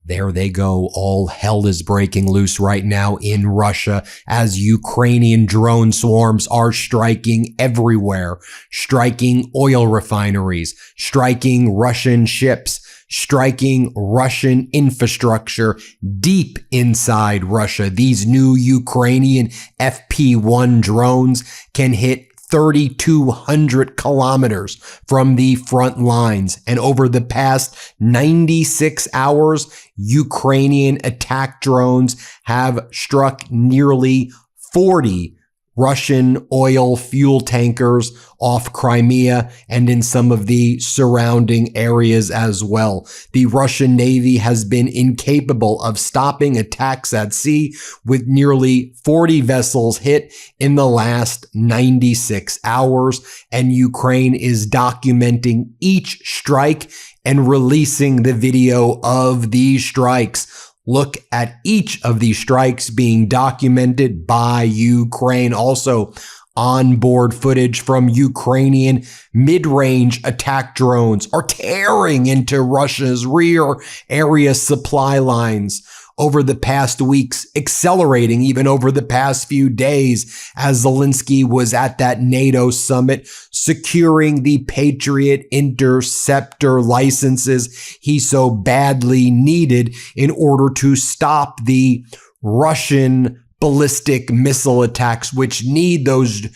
There they go. All hell is breaking loose right now in Russia as Ukrainian drone swarms are striking everywhere, striking oil refineries, striking Russian ships, striking Russian infrastructure deep inside Russia. These new Ukrainian FP-1 drones can hit 3,200 kilometers from the front lines. And over the past 96 hours, Ukrainian attack drones have struck nearly 40 Russian oil fuel tankers off Crimea and in some of the surrounding areas as well. The Russian Navy has been incapable of stopping attacks at sea, with nearly 40 vessels hit in the last 96 hours, and Ukraine is documenting each strike and releasing the video of these strikes. Look at each of these strikes being documented by Ukraine. Also, onboard footage from Ukrainian mid-range attack drones are tearing into Russia's rear area supply lines over the past weeks, accelerating even over the past few days as Zelenskyy was at that NATO summit, securing the Patriot interceptor licenses he so badly needed in order to stop the Russian ballistic missile attacks, which need those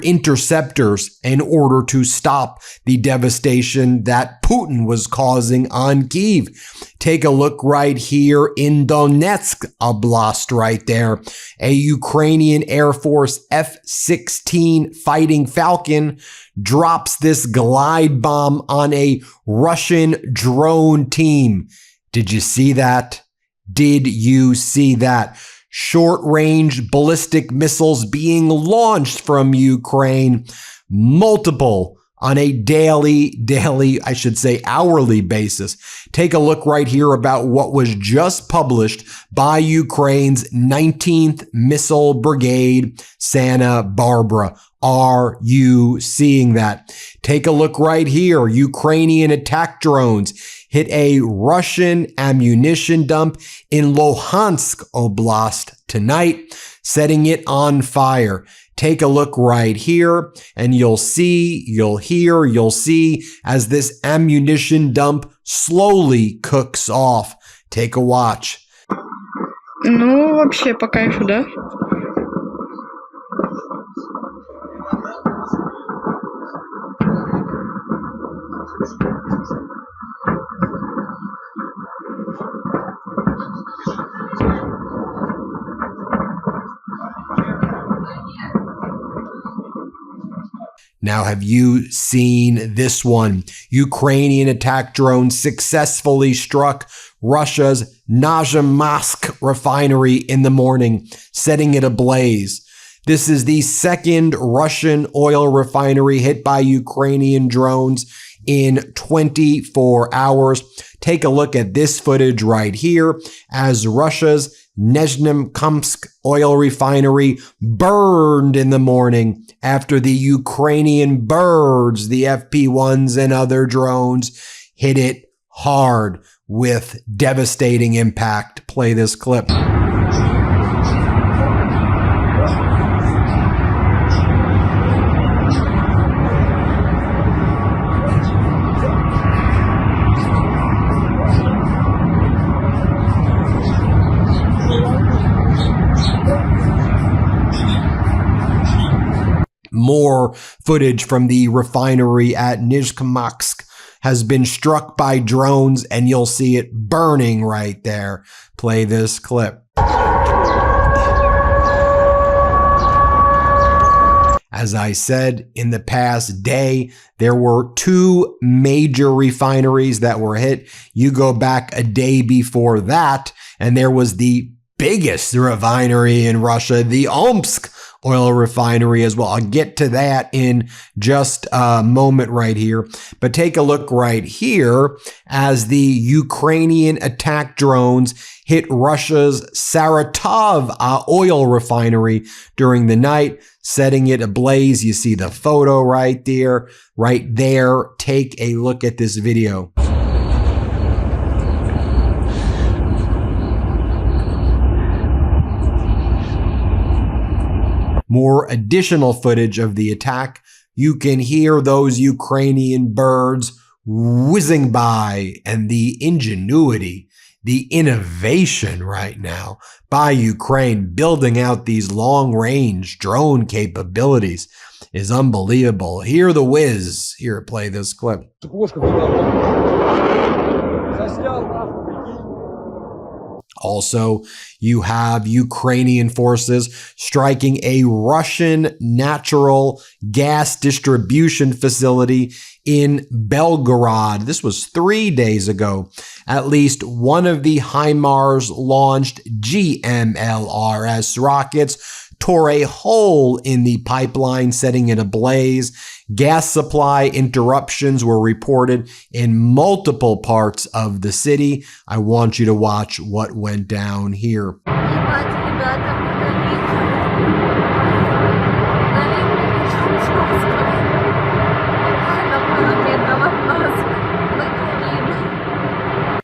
interceptors in order to stop the devastation that Putin was causing on Kyiv. Take a look right here in Donetsk Oblast right there. A Ukrainian Air Force F-16 Fighting Falcon drops this glide bomb on a Russian drone team. Did you see that? Did you see that? Short-range ballistic missiles being launched from Ukraine, multiple on a hourly basis. Take a look right here about what was just published by Ukraine's 19th Missile Brigade, Santa Barbara. Are you seeing that? Take a look right here. Ukrainian attack drones hit a Russian ammunition dump in Luhansk Oblast tonight, setting it on fire. Take a look right here and you'll see as this ammunition dump slowly cooks off. Take a watch. Ну, вообще по кайфу, да? Now, have you seen this one? Ukrainian attack drone successfully struck Russia's Nazhmask refinery in the morning, setting it ablaze. This is the second Russian oil refinery hit by Ukrainian drones in 24 hours. Take a look at this footage right here as Russia's Nezhnekamsk oil refinery burned in the morning after the Ukrainian birds, the FP-1s and other drones, hit it hard with devastating impact. Play this clip. More footage from the refinery at Nizhnekamsk has been struck by drones, and you'll see it burning right there. Play this clip. As I said, in the past day, there were two major refineries that were hit. You go back a day before that, and there was the biggest refinery in Russia, the Omsk oil refinery as well. I'll get to that in just a moment right here. But take a look right here as the Ukrainian attack drones hit Russia's Saratov oil refinery during the night, setting it ablaze. You see the photo right there. Right there. Take a look at this video. more additional footage of the attack. You can hear those Ukrainian birds whizzing by, and the ingenuity, the innovation right now by Ukraine building out these long-range drone capabilities is unbelievable. Hear the whiz. Here, play this clip. Also, you have Ukrainian forces striking a Russian natural gas distribution facility in Belgorod. This was 3 days ago. At least one of the HIMARS-launched GMLRS rockets tore a hole in the pipeline, setting it ablaze. Gas supply interruptions were reported in multiple parts of the city. I want you to watch what went down here.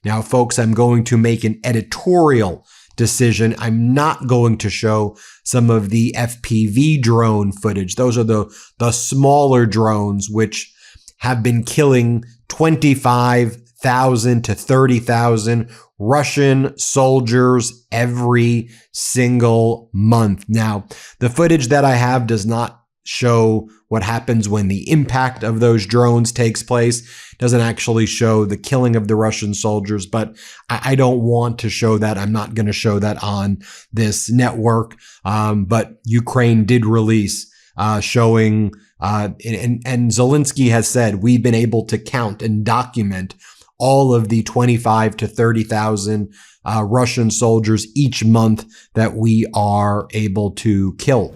Now, folks, I'm going to make an editorial decision. I'm not going to show some of the FPV drone footage. Those are the smaller drones, which have been killing 25,000 to 30,000 Russian soldiers every single month. Now, the footage that I have does not show what happens when the impact of those drones takes place. Doesn't actually show the killing of the Russian soldiers, but I don't want to show that. I'm not going to show that on this network. But Ukraine did release showing, and Zelensky has said, we've been able to count and document all of the 25 to 30,000 Russian soldiers each month that we are able to kill.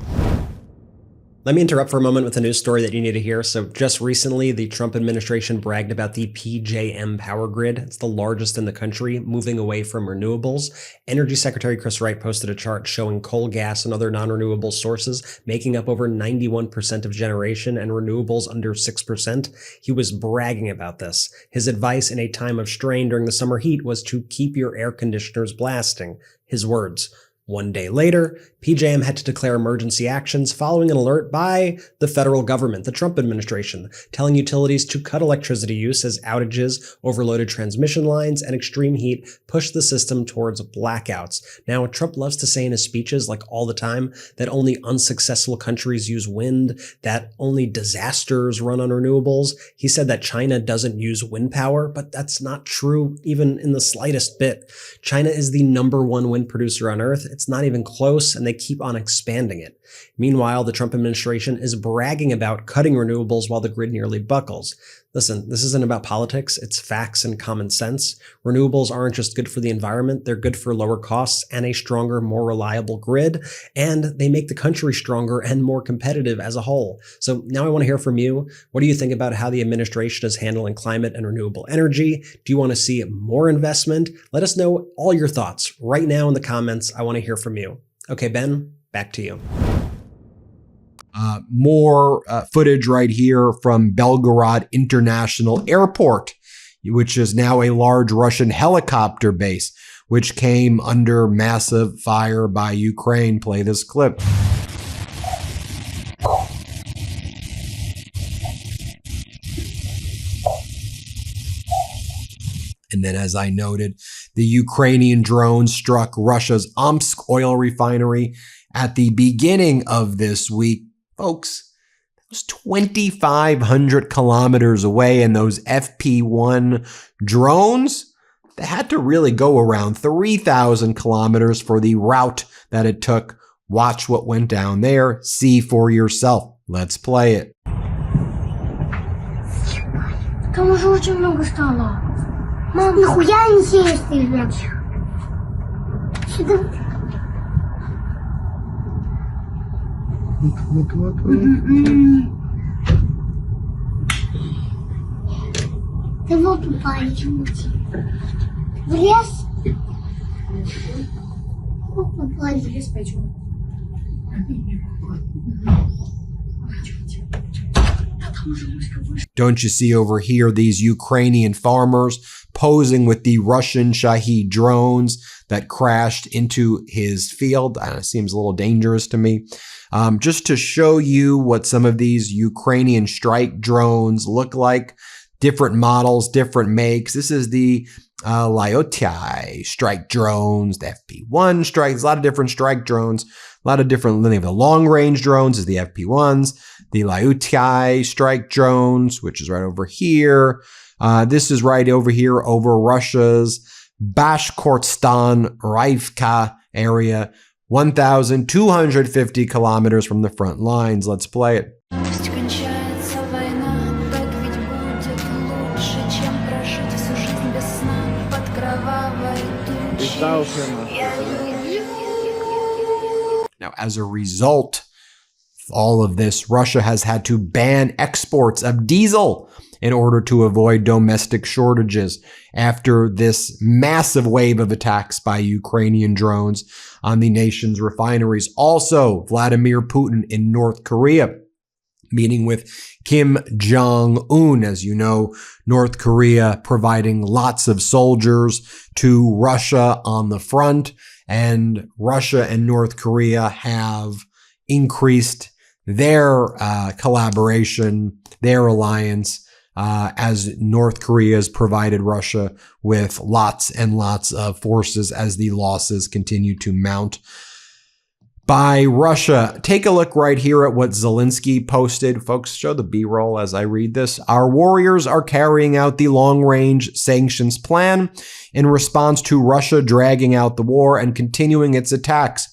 Let me interrupt for a moment with a news story that you need to hear. So just recently, the Trump administration bragged about the PJM power grid. It's the largest in the country, moving away from renewables. Energy Secretary Chris Wright posted a chart showing coal, gas, and other non-renewable sources making up over 91% of generation and renewables under 6%. He was bragging about this. His advice in a time of strain during the summer heat was to keep your air conditioners blasting. His words. 1 day later, PJM had to declare emergency actions following an alert by the federal government, the Trump administration, telling utilities to cut electricity use as outages, overloaded transmission lines, and extreme heat pushed the system towards blackouts. Now, Trump loves to say in his speeches, like all the time, that only unsuccessful countries use wind, that only disasters run on renewables. He said that China doesn't use wind power, but that's not true even in the slightest bit. China is the #1 wind producer on Earth. It's not even close, and they keep on expanding it. Meanwhile, the Trump administration is bragging about cutting renewables while the grid nearly buckles. Listen, this isn't about politics, it's facts and common sense. Renewables aren't just good for the environment, they're good for lower costs and a stronger, more reliable grid, and they make the country stronger and more competitive as a whole. So now I want to hear from you. What do you think about how the administration is handling climate and renewable energy? Do you want to see more investment? Let us know all your thoughts right now in the comments. I want to hear from you. Okay, Ben, back to you. More footage right here from Belgorod International Airport, which is now a large Russian helicopter base, which came under massive fire by Ukraine. Play this clip. And then, as I noted, the Ukrainian drones struck Russia's Omsk oil refinery at the beginning of this week. Folks, it was 2,500 kilometers away, and those FP1 drones, they had to really go around 3,000 kilometers for the route that it took. Watch what went down there. See for yourself. Let's play it. Там уже очень много стало. Мам, нихуя не сесть, ребят. Сюда. Ты вот упали чуть. В лес? Вот попали в лес, почему? Don't you see over here these Ukrainian farmers posing with the Russian Shahed drones that crashed into his field? It seems a little dangerous to me. Just to show you what some of these Ukrainian strike drones look like. Different models, different makes. This is the MeidasTouch strike drones, the FP1 strike. There's a lot of different strike drones, a lot of different. The long-range drones is the FP1s, the MeidasTouch strike drones, which is right over here. This is right over here over Russia's Bashkortostan Rivka area, 1,250 kilometers from the front lines. Let's play it. Now, as a result of all of this, Russia has had to ban exports of diesel in order to avoid domestic shortages after this massive wave of attacks by Ukrainian drones on the nation's refineries. Also, Vladimir Putin in North Korea, meeting with Kim Jong-un. As you know, North Korea providing lots of soldiers to Russia on the front, and Russia and North Korea have increased their collaboration, their alliance, as North Korea has provided Russia with lots and lots of forces as the losses continue to mount by Russia. Take a look right here at what Zelenskyy posted. Folks, show the B-roll as I read this. Our warriors are carrying out the long-range sanctions plan in response to Russia dragging out the war and continuing its attacks.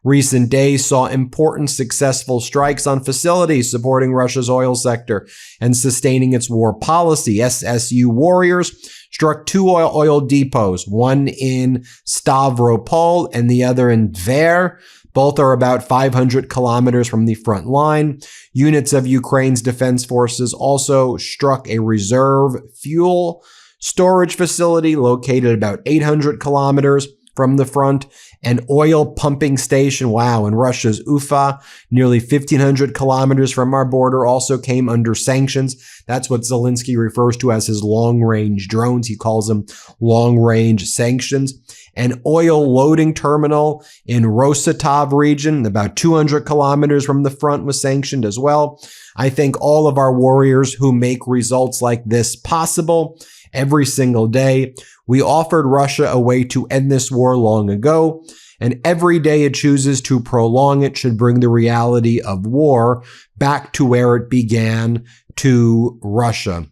Recent days saw important successful strikes on facilities supporting Russia's oil sector and sustaining its war policy. SSU warriors struck two oil depots, one in Stavropol and the other in Tver. Both are about 500 kilometers from the front line. Units of Ukraine's defense forces also struck a reserve fuel storage facility located about 800 kilometers from the front, an oil pumping station, in Russia's Ufa, nearly 1,500 kilometers from our border, also came under sanctions. That's what Zelenskyy refers to as his long-range drones. He calls them long-range sanctions. An oil loading terminal in Rosatov region, about 200 kilometers from the front, was sanctioned as well. I thank all of our warriors who make results like this possible every single day. We offered Russia a way to end this war long ago, and every day it chooses to prolong it should bring the reality of war back to where it began, to Russia.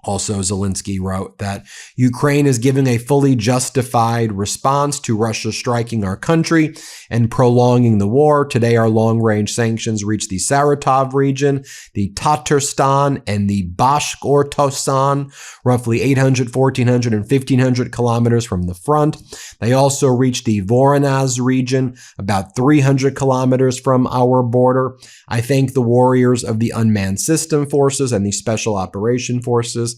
Also, Zelenskyy wrote that Ukraine is giving a fully justified response to Russia striking our country and prolonging the war. Today, our long-range sanctions reach the Saratov region, the Tatarstan, and the Bashkortostan, roughly 800, 1,400, and 1,500 kilometers from the front. They also reach the Voronezh region, about 300 kilometers from our border. I thank the warriors of the unmanned system forces and the special operation forces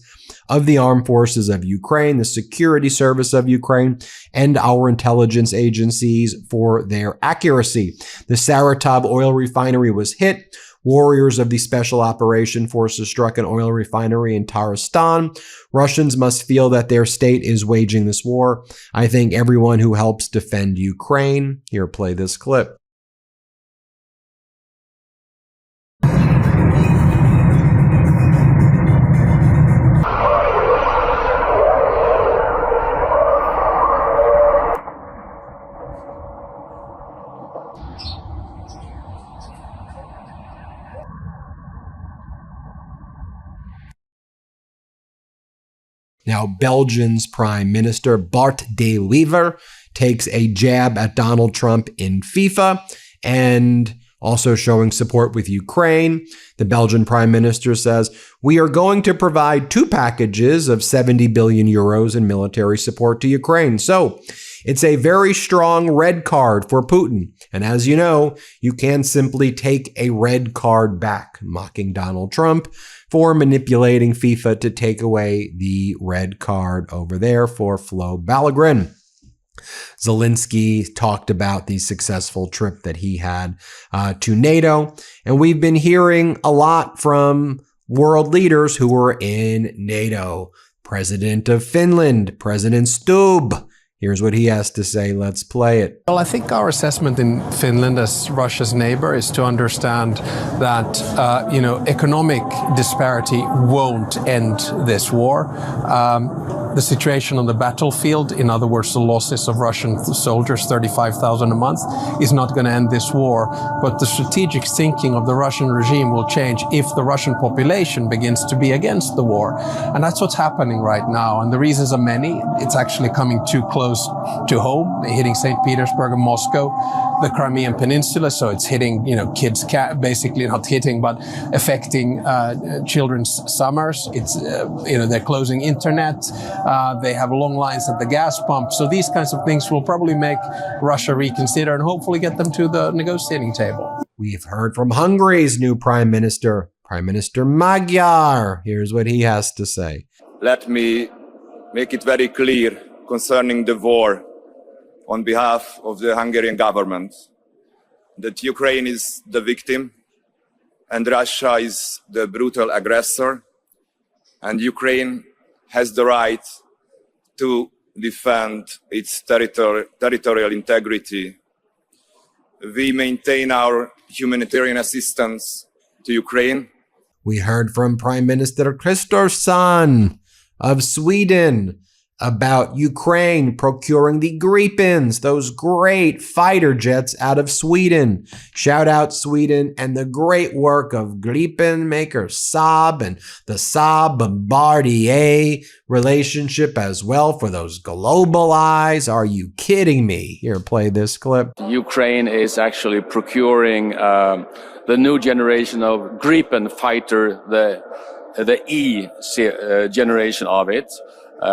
of the armed forces of Ukraine, the security service of Ukraine, and our intelligence agencies for their accuracy. The Saratov oil refinery was hit. Warriors of the special operation forces struck an oil refinery in Tatarstan. Russians must feel that their state is waging this war. I thank everyone who helps defend Ukraine. Here, play this clip. Now, Belgium's Prime Minister Bart de Wever takes a jab at Donald Trump in FIFA and also showing support with Ukraine. The Belgian Prime Minister says, "We are going to provide 2 packages of 70 billion euros in military support to Ukraine." So it's a very strong red card for Putin. And as you know, you can simply take a red card back, mocking Donald Trump for manipulating FIFA to take away the red card over there for Flo Ballagrin. Zelenskyy talked about the successful trip that he had to NATO. And we've been hearing a lot from world leaders who were in NATO. President of Finland, President Stubb. Here's what he has to say. Let's play it. Well, I think our assessment in Finland as Russia's neighbor is to understand that, economic disparity won't end this war. The situation on the battlefield, in other words, the losses of Russian soldiers, 35,000 a month, is not going to end this war. But the strategic thinking of the Russian regime will change if the Russian population begins to be against the war. And that's what's happening right now. And the reasons are many. It's actually coming too close to home, hitting St. Petersburg and Moscow, the Crimean Peninsula. So it's hitting, kids, basically not hitting, but affecting children's summers. It's, they're closing internet. They have long lines at the gas pump. So these kinds of things will probably make Russia reconsider and hopefully get them to the negotiating table. We've heard from Hungary's new Prime Minister Magyar. Here's what he has to say. Let me make it very clear concerning the war on behalf of the Hungarian government that Ukraine is the victim and Russia is the brutal aggressor, and Ukraine has the right to defend its territorial integrity. We maintain our humanitarian assistance to Ukraine. We heard from Prime Minister Kristersson of Sweden about Ukraine procuring the Gripens, those great fighter jets out of Sweden. Shout out Sweden and the great work of Gripen maker Saab and the Saab Bombardier relationship as well for those global eyes. Are you kidding me? Here, play this clip. Ukraine is actually procuring the new generation of Gripen fighter, the E generation of it.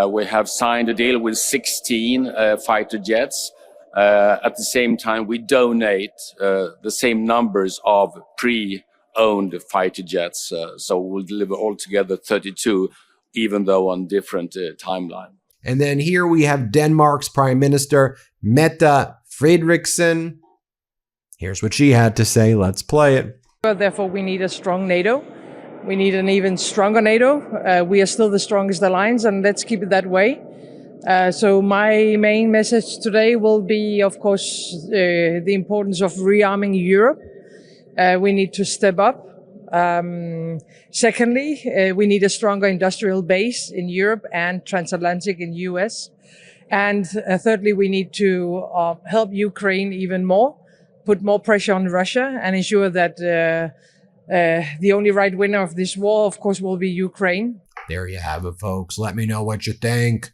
We have signed a deal with 16 fighter jets. At the same time, we donate the same numbers of pre-owned fighter jets. So we'll deliver altogether 32, even though on different timeline. And then here we have Denmark's Prime Minister, Mette Frederiksen. Here's what she had to say. Let's play it. Therefore, we need a strong NATO. We need an even stronger NATO. We are still the strongest alliance, and let's keep it that way. So my main message today will be, of course, the importance of rearming Europe. We need to step up. Secondly, we need a stronger industrial base in Europe and transatlantic in US. And thirdly, we need to help Ukraine even more, put more pressure on Russia, and ensure that the only right winner of this war, of course, will be Ukraine. There you have it, folks. Let me know what you think.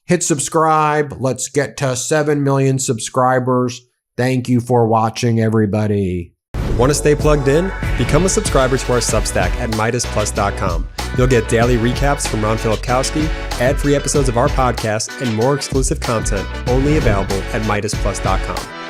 Hit subscribe. Let's get to 7 million subscribers. Thank you for watching, everybody. Want to stay plugged in? Become a subscriber to our Substack at MeidasPlus.com. You'll get daily recaps from Ron Filipkowski, ad-free episodes of our podcast, and more exclusive content only available at MeidasPlus.com.